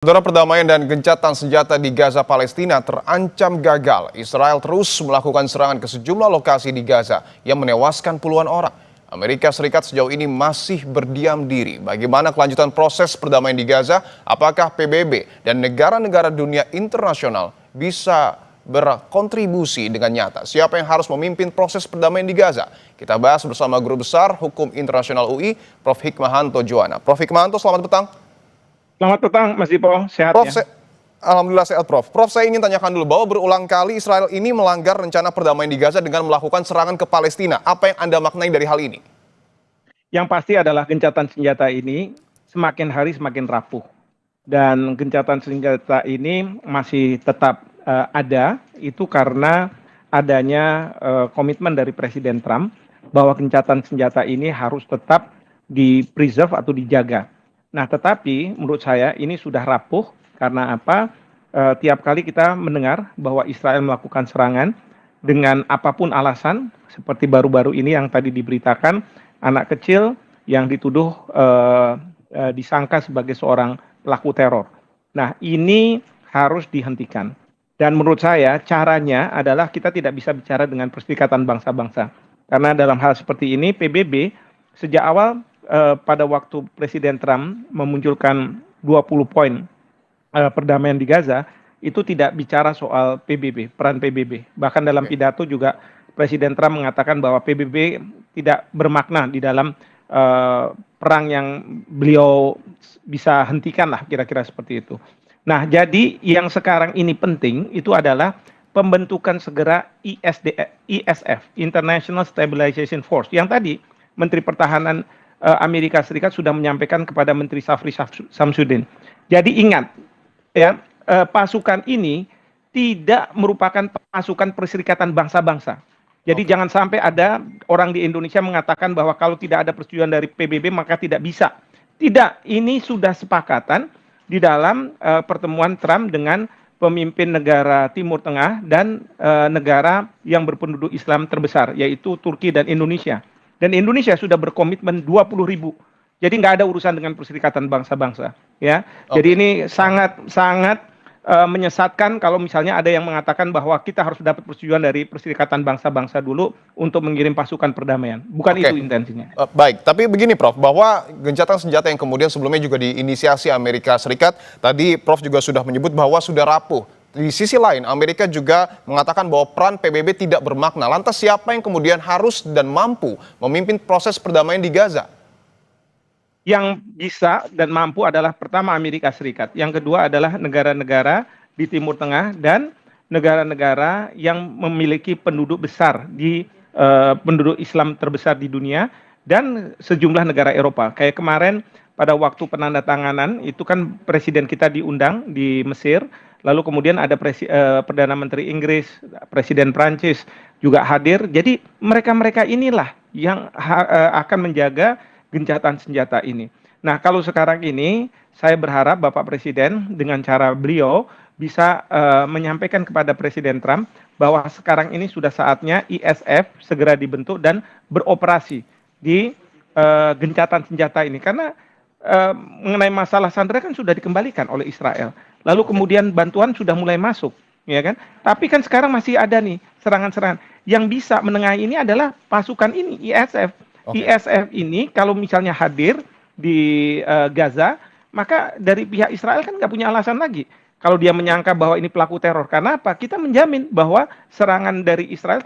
Saudara, perdamaian dan gencatan senjata di Gaza Palestina terancam gagal. Israel terus melakukan serangan ke sejumlah lokasi di Gaza yang menewaskan puluhan orang. Amerika Serikat sejauh ini masih berdiam diri. Bagaimana kelanjutan proses perdamaian di Gaza? Apakah PBB dan negara-negara dunia internasional bisa berkontribusi dengan nyata? Siapa yang harus memimpin proses perdamaian di Gaza? Kita bahas bersama Guru Besar Hukum Internasional UI, Prof. Hikmahanto Juwana. Prof. Hikmahanto, selamat petang. Selamat petang, Mas Dipo. Sehat Prof, ya? Alhamdulillah sehat, Prof. Prof, saya ingin tanyakan dulu bahwa berulang kali Israel ini melanggar rencana perdamaian di Gaza dengan melakukan serangan ke Palestina. Apa yang Anda maknai dari hal ini? Yang pasti adalah gencatan senjata ini semakin hari semakin rapuh. Dan gencatan senjata ini masih tetap ada, itu karena adanya komitmen dari Presiden Trump bahwa gencatan senjata ini harus tetap di-preserve atau dijaga. Nah, tetapi menurut saya ini sudah rapuh karena apa? Tiap kali kita mendengar bahwa Israel melakukan serangan dengan apapun alasan, seperti baru-baru ini yang tadi diberitakan, anak kecil yang dituduh disangka sebagai seorang pelaku teror. Nah, ini harus dihentikan. Dan menurut saya caranya adalah kita tidak bisa bicara dengan Perserikatan Bangsa-Bangsa. Karena dalam hal seperti ini PBB sejak awal pada waktu Presiden Trump memunculkan 20 poin perdamaian di Gaza, itu tidak bicara soal PBB, peran PBB. Bahkan dalam pidato juga Presiden Trump mengatakan bahwa PBB tidak bermakna di dalam perang yang beliau bisa hentikan lah, kira-kira seperti itu. Nah, jadi yang sekarang ini penting itu adalah pembentukan segera ISF, International Stabilization Force, yang tadi Menteri Pertahanan Amerika Serikat sudah menyampaikan kepada Menteri Safri Samsudin. Jadi ingat, ya, pasukan ini tidak merupakan pasukan Perserikatan Bangsa-Bangsa. Jadi jangan sampai ada orang di Indonesia mengatakan bahwa kalau tidak ada persetujuan dari PBB maka tidak bisa. Tidak, ini sudah sepakatan di dalam pertemuan Trump dengan pemimpin negara Timur Tengah dan negara yang berpenduduk Islam terbesar, yaitu Turki dan Indonesia. Dan Indonesia sudah berkomitmen 20.000. Jadi nggak ada urusan dengan Perserikatan Bangsa-Bangsa, ya. Jadi ini sangat menyesatkan kalau misalnya ada yang mengatakan bahwa kita harus dapat persetujuan dari Perserikatan Bangsa-Bangsa dulu untuk mengirim pasukan perdamaian. Bukan itu intensinya. Baik, tapi begini Prof, bahwa gencatan senjata yang kemudian sebelumnya juga diinisiasi Amerika Serikat, tadi Prof juga sudah menyebut bahwa sudah rapuh. Di sisi lain, Amerika juga mengatakan bahwa peran PBB tidak bermakna. Lantas siapa yang kemudian harus dan mampu memimpin proses perdamaian di Gaza? Yang bisa dan mampu adalah pertama Amerika Serikat. Yang kedua adalah negara-negara di Timur Tengah dan negara-negara yang memiliki penduduk besar di penduduk Islam terbesar di dunia dan sejumlah negara Eropa. Kayak kemarin pada waktu penandatanganan itu kan presiden kita diundang di Mesir. Lalu kemudian ada Perdana Menteri Inggris, Presiden Prancis juga hadir. Jadi mereka-mereka inilah yang akan menjaga gencatan senjata ini. Nah, kalau sekarang ini saya berharap Bapak Presiden dengan cara beliau bisa menyampaikan kepada Presiden Trump bahwa sekarang ini sudah saatnya ISF segera dibentuk dan beroperasi di gencatan senjata ini. Karena mengenai masalah sandera kan sudah dikembalikan oleh Israel. Lalu kemudian bantuan sudah mulai masuk, ya kan? Tapi kan sekarang masih ada nih serangan-serangan. Yang bisa menengahi ini adalah pasukan ini, ISF. ISF ini kalau misalnya hadir di Gaza, maka dari pihak Israel kan nggak punya alasan lagi. Kalau dia menyangka bahwa ini pelaku teror, karena apa? Kita menjamin bahwa serangan dari Israel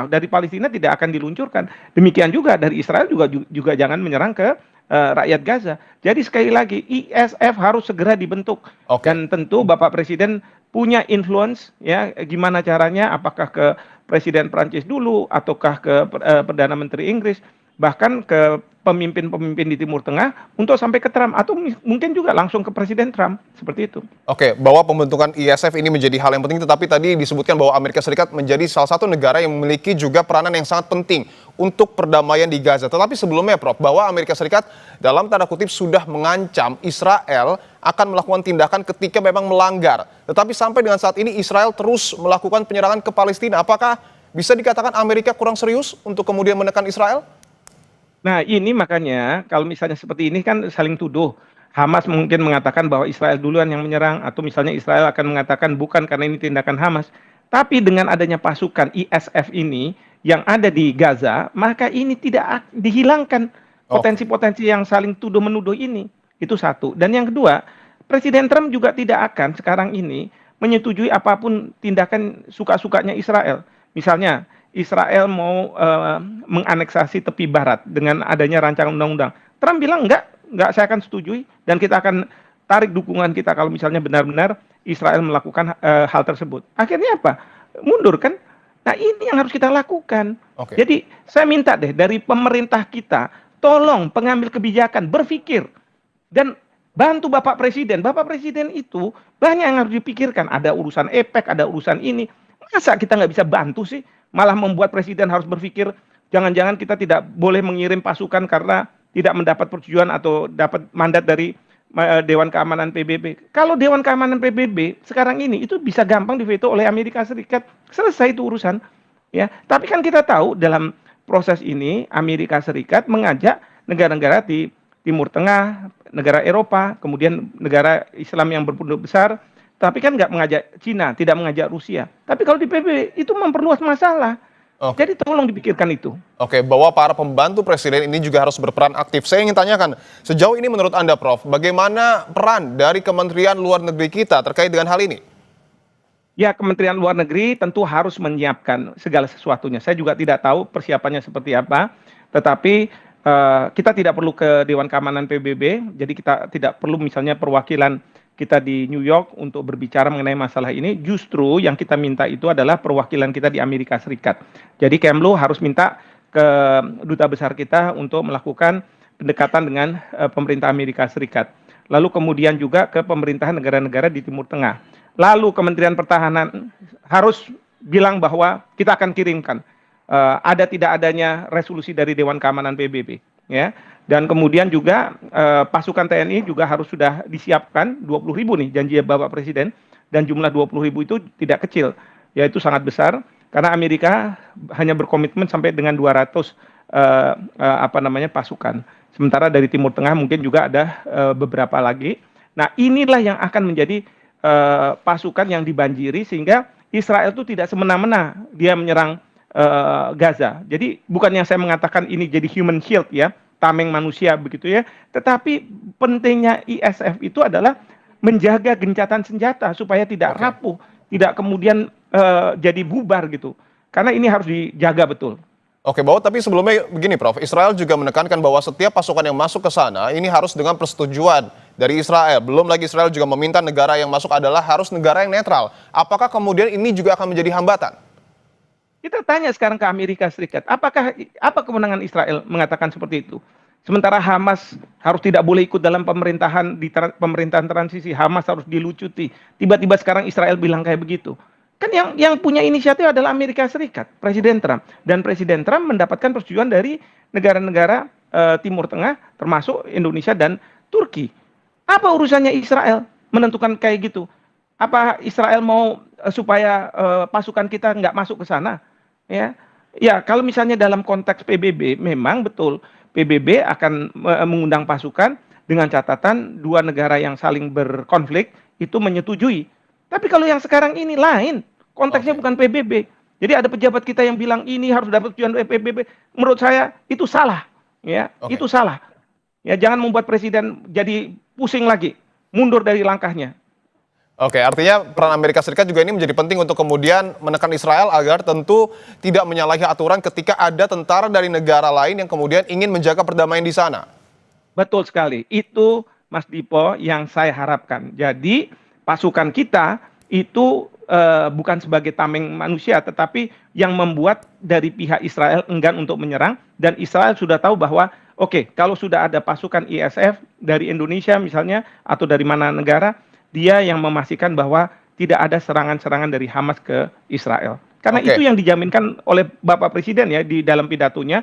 dari Palestina tidak akan diluncurkan. Demikian juga dari Israel juga jangan menyerang ke rakyat Gaza. Jadi sekali lagi ISF harus segera dibentuk. Dan tentu Bapak Presiden punya influence, ya, gimana caranya, apakah ke Presiden Prancis dulu ataukah ke Perdana Menteri Inggris, bahkan ke pemimpin-pemimpin di Timur Tengah untuk sampai ke Trump atau mungkin juga langsung ke Presiden Trump, seperti itu. Oke, bahwa pembentukan ISF ini menjadi hal yang penting, tetapi tadi disebutkan bahwa Amerika Serikat menjadi salah satu negara yang memiliki juga peranan yang sangat penting untuk perdamaian di Gaza. Tetapi sebelumnya, Prof, bahwa Amerika Serikat dalam tanda kutip sudah mengancam Israel akan melakukan tindakan ketika memang melanggar. Tetapi sampai dengan saat ini Israel terus melakukan penyerangan ke Palestina. Apakah bisa dikatakan Amerika kurang serius untuk kemudian menekan Israel? Nah, ini makanya kalau misalnya seperti ini kan saling tuduh. Hamas mungkin mengatakan bahwa Israel duluan yang menyerang, atau misalnya Israel akan mengatakan bukan karena ini tindakan Hamas. Tapi dengan adanya pasukan ISF ini yang ada di Gaza, maka ini tidak dihilangkan Oke, potensi-potensi yang saling tuduh-menuduh ini. Itu satu. Dan yang kedua, Presiden Trump juga tidak akan sekarang ini menyetujui apapun tindakan suka-sukanya Israel. Misalnya, Israel mau menganeksasi tepi barat dengan adanya rancangan undang-undang. Trump bilang enggak saya akan setujui dan kita akan tarik dukungan kita kalau misalnya benar-benar Israel melakukan hal tersebut. Akhirnya apa? Mundur kan? Nah, ini yang harus kita lakukan. oke. Jadi, saya minta deh dari pemerintah kita, tolong pengambil kebijakan berpikir dan bantu Bapak Presiden. Bapak Presiden itu banyak yang harus dipikirkan. Ada urusan EPEC, ada urusan ini. Masa kita nggak bisa bantu sih? Malah membuat Presiden harus berpikir, jangan-jangan kita tidak boleh mengirim pasukan karena tidak mendapat persetujuan atau dapat mandat dari Dewan Keamanan PBB. Kalau Dewan Keamanan PBB sekarang ini itu bisa gampang diveto oleh Amerika Serikat. Selesai itu urusan. Ya, tapi kan kita tahu dalam proses ini Amerika Serikat mengajak negara-negara di Timur Tengah, negara Eropa, kemudian negara Islam yang berpenduduk besar, tapi kan nggak mengajak Cina, tidak mengajak Rusia. Tapi kalau di PBB itu memperluas masalah. Oke. Jadi tolong dipikirkan itu. Oke, bahwa para pembantu presiden ini juga harus berperan aktif. Saya ingin tanyakan, sejauh ini menurut Anda, Prof, bagaimana peran dari Kementerian Luar Negeri kita terkait dengan hal ini? Ya, Kementerian Luar Negeri tentu harus menyiapkan segala sesuatunya. Saya juga tidak tahu persiapannya seperti apa, tetapi kita tidak perlu ke Dewan Keamanan PBB, jadi kita tidak perlu misalnya perwakilan kita di New York untuk berbicara mengenai masalah ini. Justru yang kita minta itu adalah perwakilan kita di Amerika Serikat. Jadi Kemlu harus minta ke duta besar kita untuk melakukan pendekatan dengan pemerintah Amerika Serikat. Lalu kemudian juga ke pemerintahan negara-negara di Timur Tengah. Lalu Kementerian Pertahanan harus bilang bahwa kita akan kirimkan ada tidak adanya resolusi dari Dewan Keamanan PBB, ya. Dan kemudian juga pasukan TNI juga harus sudah disiapkan 20.000 nih janji Bapak Presiden, dan jumlah 20.000 itu tidak kecil, yaitu sangat besar karena Amerika hanya berkomitmen sampai dengan 200 pasukan. Sementara dari Timur Tengah mungkin juga ada beberapa lagi. Nah, inilah yang akan menjadi pasukan yang dibanjiri sehingga Israel itu tidak semena-mena dia menyerang Gaza. Jadi bukan yang saya mengatakan ini jadi human shield ya, tameng manusia begitu ya, tetapi pentingnya ISF itu adalah menjaga gencatan senjata supaya tidak rapuh, tidak kemudian jadi bubar gitu. Karena ini harus dijaga betul. Oke, bahwa tapi sebelumnya begini, Prof. Israel juga menekankan bahwa setiap pasukan yang masuk ke sana ini harus dengan persetujuan dari Israel. Belum lagi Israel juga meminta negara yang masuk adalah harus negara yang netral. Apakah kemudian ini juga akan menjadi hambatan? Kita tanya sekarang ke Amerika Serikat, apa kemenangan Israel mengatakan seperti itu? Sementara Hamas harus tidak boleh ikut dalam pemerintahan pemerintahan transisi, Hamas harus dilucuti. Tiba-tiba sekarang Israel bilang kayak begitu. Kan yang punya inisiatif adalah Amerika Serikat, Presiden Trump. Dan Presiden Trump mendapatkan persetujuan dari negara-negara Timur Tengah, termasuk Indonesia dan Turki. Apa urusannya Israel menentukan kayak gitu? Apa Israel mau supaya pasukan kita nggak masuk ke sana? Ya, kalau misalnya dalam konteks PBB, memang betul PBB akan mengundang pasukan dengan catatan dua negara yang saling berkonflik itu menyetujui. Tapi kalau yang sekarang ini lain, konteksnya bukan PBB. Jadi ada pejabat kita yang bilang ini harus dapat persetujuan dari PBB. Menurut saya itu salah, ya, itu salah. Ya, jangan membuat presiden jadi pusing lagi, mundur dari langkahnya. Oke, artinya peran Amerika Serikat juga ini menjadi penting untuk kemudian menekan Israel agar tentu tidak menyalahi aturan ketika ada tentara dari negara lain yang kemudian ingin menjaga perdamaian di sana. Betul sekali, itu Mas Dipo yang saya harapkan. Jadi pasukan kita itu bukan sebagai tameng manusia, tetapi yang membuat dari pihak Israel enggan untuk menyerang, dan Israel sudah tahu bahwa oke, kalau sudah ada pasukan ISF dari Indonesia misalnya atau dari mana negara, dia yang memastikan bahwa tidak ada serangan-serangan dari Hamas ke Israel. Karena itu yang dijaminkan oleh Bapak Presiden ya di dalam pidatonya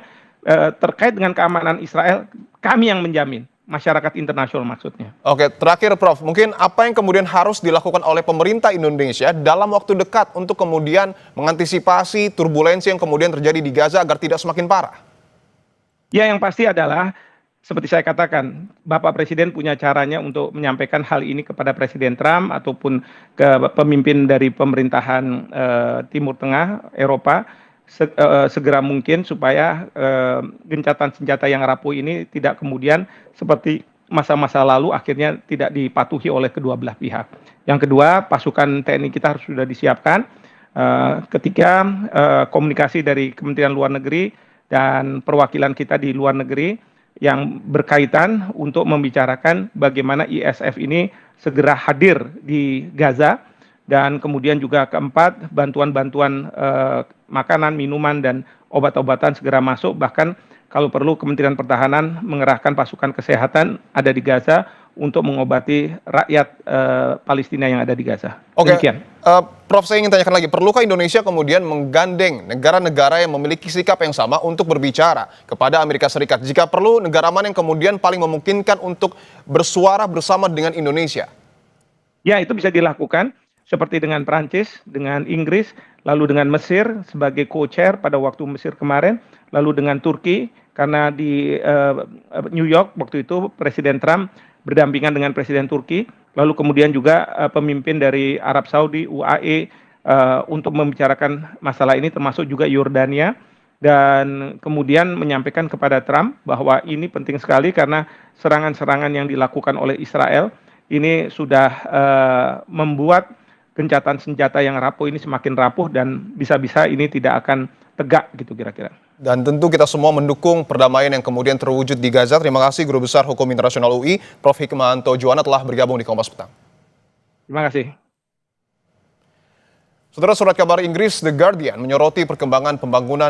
terkait dengan keamanan Israel, kami yang menjamin, masyarakat internasional maksudnya. Oke, terakhir Prof, mungkin apa yang kemudian harus dilakukan oleh pemerintah Indonesia dalam waktu dekat untuk kemudian mengantisipasi turbulensi yang kemudian terjadi di Gaza agar tidak semakin parah? Ya, yang pasti adalah seperti saya katakan, Bapak Presiden punya caranya untuk menyampaikan hal ini kepada Presiden Trump ataupun ke pemimpin dari pemerintahan Timur Tengah, Eropa, segera mungkin supaya gencatan senjata yang rapuh ini tidak kemudian seperti masa-masa lalu akhirnya tidak dipatuhi oleh kedua belah pihak. Yang kedua, pasukan TNI kita harus sudah disiapkan. Ketika komunikasi dari Kementerian Luar Negeri dan perwakilan kita di luar negeri yang berkaitan untuk membicarakan bagaimana ISF ini segera hadir di Gaza, dan kemudian juga keempat, bantuan-bantuan makanan, minuman, dan obat-obatan segera masuk, bahkan kalau perlu Kementerian Pertahanan mengerahkan pasukan kesehatan ada di Gaza untuk mengobati rakyat Palestina yang ada di Gaza. Oke, Demikian. Prof, saya ingin tanyakan lagi, perlukah Indonesia kemudian menggandeng negara-negara yang memiliki sikap yang sama untuk berbicara kepada Amerika Serikat? Jika perlu, negara mana yang kemudian paling memungkinkan untuk bersuara bersama dengan Indonesia? Ya, itu bisa dilakukan seperti dengan Prancis, dengan Inggris, lalu dengan Mesir sebagai co-chair pada waktu Mesir kemarin, lalu dengan Turki, karena di New York waktu itu Presiden Trump berdampingan dengan Presiden Turki, lalu kemudian juga pemimpin dari Arab Saudi, UAE, untuk membicarakan masalah ini termasuk juga Yordania, dan kemudian menyampaikan kepada Trump bahwa ini penting sekali karena serangan-serangan yang dilakukan oleh Israel ini sudah membuat gencatan senjata yang rapuh ini semakin rapuh dan bisa-bisa ini tidak akan tegak gitu kira-kira. Dan tentu kita semua mendukung perdamaian yang kemudian terwujud di Gaza. Terima kasih Guru Besar Hukum Internasional UI, Prof. Hikmahanto Juwana telah bergabung di Kompas Petang. Terima kasih. Saudara, surat kabar Inggris The Guardian menyoroti perkembangan pembangunan